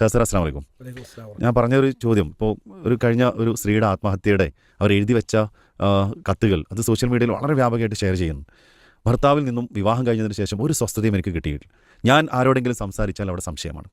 തഹസിർ അസ്സലാമു അലൈക്കും. ഞാൻ പറഞ്ഞൊരു ചോദ്യം, ഇപ്പോൾ കഴിഞ്ഞ ഒരു സ്ത്രീയുടെ ആത്മഹത്യയുടെ അവർ എഴുതി വെച്ച കത്തുകൾ അത് സോഷ്യൽ മീഡിയയിൽ വളരെ വ്യാപകമായിട്ട് ഷെയർ ചെയ്യുന്നു. ഭർത്താവിൽ നിന്നും വിവാഹം കഴിഞ്ഞതിന് ശേഷം ഒരു സ്വസ്ഥതയും എനിക്ക് കിട്ടിയിട്ടില്ല. ഞാൻ ആരോടെങ്കിലും സംസാരിച്ചാൽ അവിടെ സംശയമാണ്.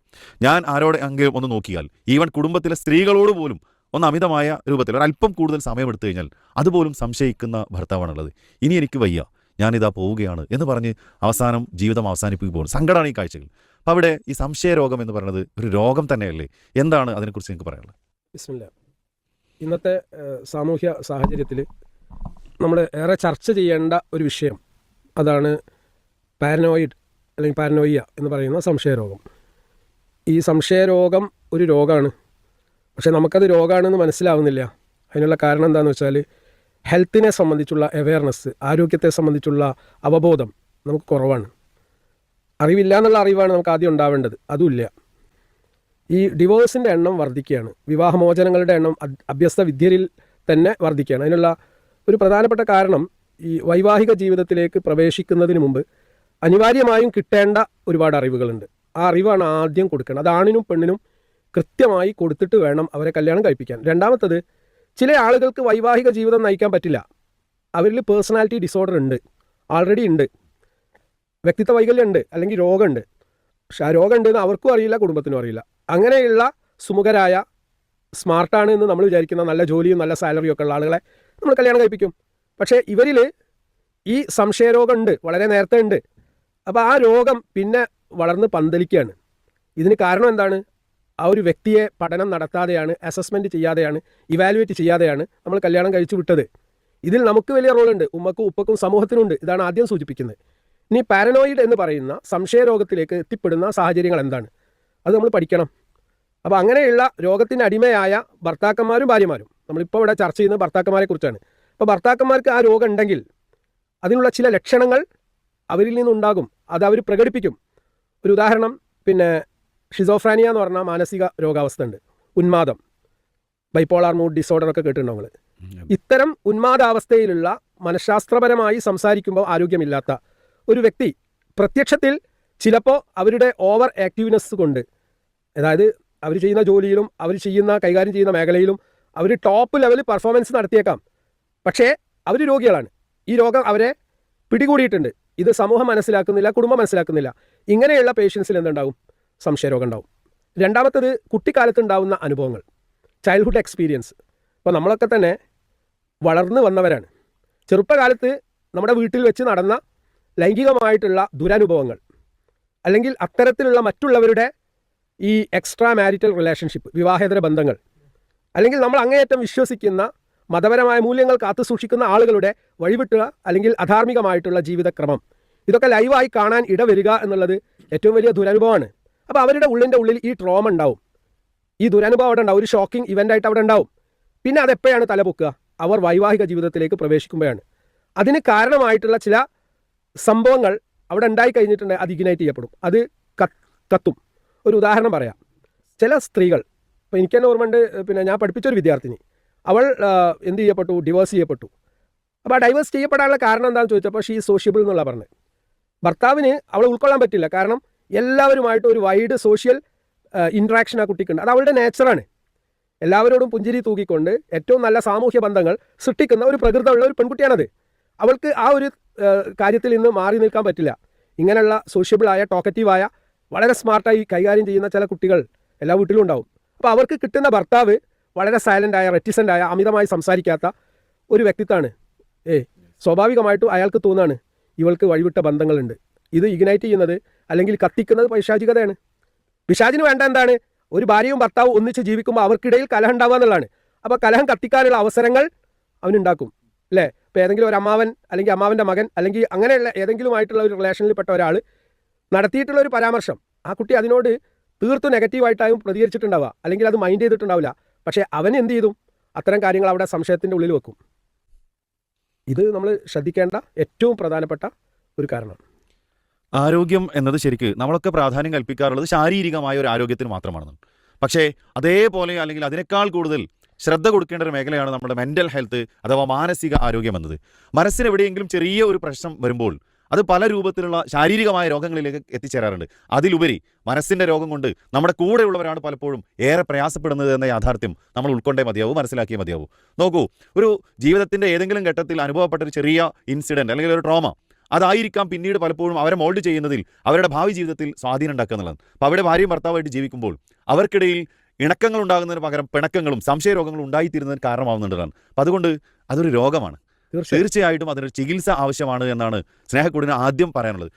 ഞാൻ ആരോടെങ്കിലും ഒന്ന് നോക്കിയാൽ, ഈവൻ കുടുംബത്തിലെ സ്ത്രീകളോട് പോലും ഒന്ന് അമിതമായ രൂപത്തിൽ ഒരല്പം കൂടുതൽ സമയമെടുത്തു കഴിഞ്ഞാൽ അതുപോലും സംശയിക്കുന്ന ഭർത്താവാണുള്ളത്. ഇനി എനിക്ക് വയ്യ, ഞാനിതാ പോവുകയാണ് എന്ന് പറഞ്ഞ് അവസാനം ജീവിതം അവസാനിപ്പിക്കുകയാണ്. സങ്കടമാണ് ഈ കാഴ്ചകൾ. അപ്പോൾ അവിടെ ഈ സംശയരോഗം എന്ന് പറയുന്നത് ഒരു രോഗം തന്നെയല്ലേ? എന്താണ് അതിനെക്കുറിച്ച് നിങ്ങൾക്ക് പറയാനുള്ളത്? ബിസ്മില്ലാ. ഇന്നത്തെ സാമൂഹ്യ സാഹചര്യത്തിൽ നമ്മൾ ഏറെ ചർച്ച ചെയ്യേണ്ട ഒരു വിഷയം അതാണ് പാരനോയിഡ് അല്ലെങ്കിൽ പാരനോയിയ എന്ന് പറയുന്ന സംശയരോഗം. ഈ സംശയരോഗം ഒരു രോഗമാണ്, പക്ഷേ നമുക്കത് രോഗമാണെന്ന് മനസ്സിലാവുന്നില്ല. അതിനുള്ള കാരണം എന്താണെന്ന് വെച്ചാൽ ഹെൽത്തിനെ സംബന്ധിച്ചുള്ള അവെയർനെസ്, ആരോഗ്യത്തെ സംബന്ധിച്ചുള്ള അവബോധം നമുക്ക് കുറവാണ്. അറിവില്ല എന്നുള്ള അറിവാണ് നമുക്ക് ആദ്യം ഉണ്ടാവേണ്ടത്, അതുമില്ല. ഈ ഡിവോഴ്സിൻ്റെ എണ്ണം വർദ്ധിക്കുകയാണ്, വിവാഹമോചനങ്ങളുടെ എണ്ണം അഭ്യസ്ത വിദ്യരിൽ തന്നെ വർദ്ധിക്കുകയാണ്. അതിനുള്ള ഒരു പ്രധാനപ്പെട്ട കാരണം ഈ വൈവാഹിക ജീവിതത്തിലേക്ക് പ്രവേശിക്കുന്നതിന് മുമ്പ് അനിവാര്യമായും കിട്ടേണ്ട ഒരുപാട് അറിവുകളുണ്ട്. ആ അറിവാണ് ആദ്യം കൊടുക്കേണ്ടത്. അത് ആണിനും പെണ്ണിനും കൃത്യമായി കൊടുത്തിട്ട് വേണം അവരെ കല്യാണം കഴിപ്പിക്കാൻ. രണ്ടാമത്തത്, ചില ആളുകൾക്ക് വൈവാഹിക ജീവിതം നയിക്കാൻ പറ്റില്ല. അവരിൽ പേഴ്സണാലിറ്റി ഡിസോർഡർ ഉണ്ട്, ആൾറെഡി ഉണ്ട്, വ്യക്തിത്വ വൈകല്യം ഉണ്ട്, അല്ലെങ്കിൽ രോഗമുണ്ട്. പക്ഷെ ആ രോഗം ഉണ്ടെന്ന് അവർക്കും അറിയില്ല, കുടുംബത്തിനും അറിയില്ല. അങ്ങനെയുള്ള സുമുഖരായ സ്മാർട്ടാണ് എന്ന് നമ്മൾ വിചാരിക്കുന്ന നല്ല ജോലിയും നല്ല സാലറിയും ഒക്കെ ഉള്ള ആളുകളെ നമ്മൾ കല്യാണം കഴിപ്പിക്കും. പക്ഷേ ഇവരിൽ ഈ സംശയരോഗം ഉണ്ട്, വളരെ നേരത്തെ ഉണ്ട്. അപ്പോൾ ആ രോഗം പിന്നെ വളർന്ന് പന്തലിക്കുകയാണ്. ഇതിന് കാരണം എന്താണ്? ആ ഒരു വ്യക്തിയെ പഠനം നടത്താതെയാണ്, അസസ്മെൻറ്റ് ചെയ്യാതെയാണ്, ഇവാലുവേറ്റ് ചെയ്യാതെയാണ് നമ്മൾ കല്യാണം കഴിച്ചു വിട്ടത്. ഇതിൽ നമുക്ക് വലിയ റോളുണ്ട്, ഉമ്മക്കും ഉപ്പക്കും സമൂഹത്തിനുണ്ട്. ഇതാണ് ആദ്യം സൂചിപ്പിക്കുന്നത്. ഇനി പാരനോയിഡ് എന്ന് പറയുന്ന സംശയരോഗത്തിലേക്ക് എത്തിപ്പെടുന്ന സാഹചര്യങ്ങൾ എന്താണ്, അത് നമ്മൾ പഠിക്കണം. അപ്പോൾ അങ്ങനെയുള്ള രോഗത്തിന് അടിമയായ ഭർത്താക്കന്മാരും ഭാര്യമാരും, നമ്മളിപ്പോൾ ഇവിടെ ചർച്ച ചെയ്യുന്നത് ഭർത്താക്കന്മാരെ കുറിച്ചാണ്. അപ്പോൾ ഭർത്താക്കന്മാർക്ക് ആ രോഗം ഉണ്ടെങ്കിൽ അതിനുള്ള ചില ലക്ഷണങ്ങൾ അവരിൽ നിന്നുണ്ടാകും, അത് അവർ പ്രകടിപ്പിക്കും. ഒരു ഉദാഹരണം, ഷിസോഫ്രാനിയ എന്ന് പറഞ്ഞാൽ മാനസിക രോഗാവസ്ഥ ഉണ്ട്, ഉന്മാദം, ബൈപ്പോളാർ മൂഡ് ഡിസോർഡർ ഒക്കെ കേട്ടിട്ടുണ്ടോ നിങ്ങൾ? ഇത്തരം ഉന്മാദാവസ്ഥയിലുള്ള മനഃശാസ്ത്രപരമായി സംസാരിക്കുമ്പോൾ ആരോഗ്യമില്ലാത്ത ഒരു വ്യക്തി പ്രത്യക്ഷത്തിൽ ചിലപ്പോൾ അവരുടെ ഓവർ ആക്റ്റീവ്നെസ് കൊണ്ട്, അതായത് അവർ ചെയ്യുന്ന ജോലിയിലും അവർ കൈകാര്യം ചെയ്യുന്ന മേഖലയിലും അവർ ടോപ്പ് ലെവൽ പെർഫോമൻസ് നടത്തിയേക്കാം, പക്ഷേ അവർ രോഗികളാണ്. ഈ രോഗം അവരെ പിടികൂടിയിട്ടുണ്ട്. ഇത് സമൂഹം മനസ്സിലാക്കുന്നില്ല, കുടുംബം മനസ്സിലാക്കുന്നില്ല. ഇങ്ങനെയുള്ള പേഷ്യൻസിൽ എന്തുണ്ടാവും? സംശയരോഗം ഉണ്ടാവും. രണ്ടാമത്തത്, കുട്ടിക്കാലത്തുണ്ടാവുന്ന അനുഭവങ്ങൾ, ചൈൽഡ്ഹുഡ് എക്സ്പീരിയൻസ്. ഇപ്പോൾ നമ്മളൊക്കെ തന്നെ വളർന്നു വന്നവരാണ്. ചെറുപ്പകാലത്ത് നമ്മുടെ വീട്ടിൽ വെച്ച് നടന്ന ലൈംഗികമായിട്ടുള്ള ദുരനുഭവങ്ങൾ, അല്ലെങ്കിൽ അത്തരത്തിലുള്ള മറ്റുള്ളവരുടെ ഈ എക്സ്ട്രാ മാരിറ്റൽ റിലേഷൻഷിപ്പ്, വിവാഹേതര ബന്ധങ്ങൾ, അല്ലെങ്കിൽ നമ്മൾ അങ്ങേയറ്റം വിശ്വസിക്കുന്ന മതപരമായ മൂല്യങ്ങൾ കാത്തു സൂക്ഷിക്കുന്ന ആളുകളുടെ വഴിവിട്ടുക അല്ലെങ്കിൽ അധാർമികമായിട്ടുള്ള ജീവിതക്രമം, ഇതൊക്കെ ലൈവായി കാണാൻ ഇടവരിക എന്നുള്ളത് ഏറ്റവും വലിയ ദുരനുഭവമാണ്. അപ്പോൾ അവരുടെ ഉള്ളിൽ ഈ ട്രോമ ഉണ്ടാവും, ഈ ദുരനുഭവം അവിടെ ഉണ്ടാവും, ഒരു ഷോക്കിംഗ് ഇവൻ്റായിട്ട് അവിടെ ഉണ്ടാവും. പിന്നെ അതെപ്പോഴാണ് തലപൊക്കുക? അവർ വൈവാഹിക ജീവിതത്തിലേക്ക് പ്രവേശിക്കുമ്പോഴാണ്. അതിന് കാരണമായിട്ടുള്ള ചില സംഭവങ്ങൾ അവിടെ ഉണ്ടായി കഴിഞ്ഞിട്ടുണ്ട്, അത് ഇഗ്നൈറ്റ് ചെയ്യപ്പെടും, അത് കത്തും. ഒരു ഉദാഹരണം പറയാം. ചില സ്ത്രീകൾ, ഇപ്പോൾ എനിക്ക് തന്നെ ഓർമ്മയുണ്ട്, ഞാൻ പഠിപ്പിച്ചൊരു വിദ്യാർത്ഥിനി, അവൾ എന്ത് ചെയ്യപ്പെട്ടു? ഡിവോഴ്സ് ചെയ്യപ്പെട്ടു. അപ്പോൾ ആ ഡൈവേഴ്സ് ചെയ്യപ്പെടാനുള്ള കാരണം എന്താണെന്ന് ചോദിച്ചപ്പോൾ ഷീ സോഷ്യബിൾ എന്നുള്ള പറഞ്ഞത്. ഭർത്താവിന് അവളെ ഉൾക്കൊള്ളാൻ പറ്റില്ല, കാരണം എല്ലാവരുമായിട്ട് ഒരു വൈഡ് സോഷ്യൽ ഇൻട്രാക്ഷൻ ആ കുട്ടിക്കുണ്ട്. അത് അവളുടെ നേച്ചറാണ്. എല്ലാവരോടും പുഞ്ചിരി തൂക്കിക്കൊണ്ട് ഏറ്റവും നല്ല സാമൂഹ്യ ബന്ധങ്ങൾ സൃഷ്ടിക്കുന്ന ഒരു പ്രകൃതമുള്ള ഒരു പെൺകുട്ടിയാണത്. അവൾക്ക് ആ ഒരു കാര്യത്തിൽ നിന്ന് മാറി നിൽക്കാൻ പറ്റില്ല. ഇങ്ങനെയുള്ള സോഷ്യബിളായ, ടോക്കറ്റീവായ, വളരെ സ്മാർട്ടായി കൈകാര്യം ചെയ്യുന്ന ചില കുട്ടികൾ എല്ലാ വീട്ടിലും ഉണ്ടാവും. അപ്പോൾ അവർക്ക് കിട്ടുന്ന ഭർത്താവ് വളരെ സൈലൻ്റായ, റെറ്റിസൻ്റായ, അമിതമായി സംസാരിക്കാത്ത ഒരു വ്യക്തിത്വമാണ്. സ്വാഭാവികമായിട്ടും അയാൾക്ക് തോന്നാണ് ഇവൾക്ക് വഴിവിട്ട ബന്ധങ്ങളുണ്ട്. ഇത് ഇഗ്നൈറ്റ് ചെയ്യുന്നത് അല്ലെങ്കിൽ കത്തിക്കുന്നത് പൈശാചികതയാണ്. പിശാചിന് വേണ്ട എന്താണ്? ഒരു ഭാര്യയും ഭർത്താവും ഒന്നിച്ച് ജീവിക്കുമ്പോൾ അവർക്കിടയിൽ കലഹം ഉണ്ടാവുക എന്നുള്ളതാണ്. അപ്പോൾ കലഹം കത്തിക്കാനുള്ള അവസരങ്ങൾ അവനുണ്ടാക്കും, അല്ലേ? ഇപ്പോൾ ഏതെങ്കിലും ഒരു അമ്മാവൻ അല്ലെങ്കിൽ അമ്മാവൻ്റെ മകൻ അല്ലെങ്കിൽ അങ്ങനെയുള്ള ഏതെങ്കിലുമായിട്ടുള്ള ഒരു റിലേഷനിൽപ്പെട്ട ഒരാൾ നടത്തിയിട്ടുള്ള ഒരു പരാമർശം, ആ കുട്ടി അതിനോട് തീർത്തും നെഗറ്റീവായിട്ടായും പ്രതികരിച്ചിട്ടുണ്ടാവുക, അല്ലെങ്കിൽ അത് മൈൻഡ് ചെയ്തിട്ടുണ്ടാവില്ല. പക്ഷേ അവൻ എന്ത് ചെയ്തു? അത്തരം കാര്യങ്ങൾ അവിടെ സംശയത്തിൻ്റെ ഉള്ളിൽ വെക്കും. ഇത് നമ്മൾ ശ്രദ്ധിക്കേണ്ട ഏറ്റവും പ്രധാനപ്പെട്ട ഒരു കാരണമാണ്. ആരോഗ്യം എന്നത് ശരിക്ക് നമ്മളൊക്കെ പ്രാധാന്യം കൽപ്പിക്കാറുള്ളത് ശാരീരികമായ ഒരു ആരോഗ്യത്തിന് മാത്രമാണ്. പക്ഷേ അതേപോലെ അല്ലെങ്കിൽ അതിനേക്കാൾ കൂടുതൽ ശ്രദ്ധ കൊടുക്കേണ്ട ഒരു മേഖലയാണ് നമ്മുടെ മെൻ്റൽ ഹെൽത്ത് അഥവാ മാനസിക ആരോഗ്യം എന്നത്. മനസ്സിന് എവിടെയെങ്കിലും ചെറിയ ഒരു പ്രശ്നം വരുമ്പോൾ അത് പല രൂപത്തിലുള്ള ശാരീരികമായ രോഗങ്ങളിലേക്ക് എത്തിച്ചേരാറുണ്ട്. അതിലുപരി മനസ്സിൻ്റെ രോഗം കൊണ്ട് നമ്മുടെ കൂടെയുള്ളവരാണ് പലപ്പോഴും ഏറെ പ്രയാസപ്പെടുന്നത് എന്ന യാഥാർത്ഥ്യം നമ്മൾ ഉൾക്കൊണ്ടേ മതിയാവൂ, മനസ്സിലാക്കിയേ മതിയാവൂ. നോക്കൂ, ഒരു ജീവിതത്തിൻ്റെ ഏതെങ്കിലും ഘട്ടത്തിൽ അനുഭവപ്പെട്ട ഒരു ചെറിയ ഇൻസിഡൻറ്റ് അല്ലെങ്കിൽ ഒരു ട്രോമ, അതായിരിക്കാം പിന്നീട് പലപ്പോഴും അവരെ മോൾഡ് ചെയ്യുന്നതിൽ, അവരുടെ ഭാവി ജീവിതത്തിൽ സ്വാധീനം ഉണ്ടാക്കുക എന്നുള്ളത്. അപ്പോൾ അവിടെ ഭാര്യയും ഭർത്താവായിട്ട് ജീവിക്കുമ്പോൾ അവർക്കിടയിൽ ഇണക്കങ്ങൾ ഉണ്ടാകുന്നതിന് പകരം പിണക്കങ്ങളും സംശയരോഗങ്ങളും ഉണ്ടായിത്തീരുന്നതിന് കാരണമാവുന്നുണ്ടാണ്. അപ്പം അതുകൊണ്ട് അതൊരു രോഗമാണ്. തീർച്ചയായിട്ടും അതിനൊരു ചികിത്സ ആവശ്യമാണ് എന്നാണ് സ്നേഹക്കൂടിന് ആദ്യം പറയാനുള്ളത്.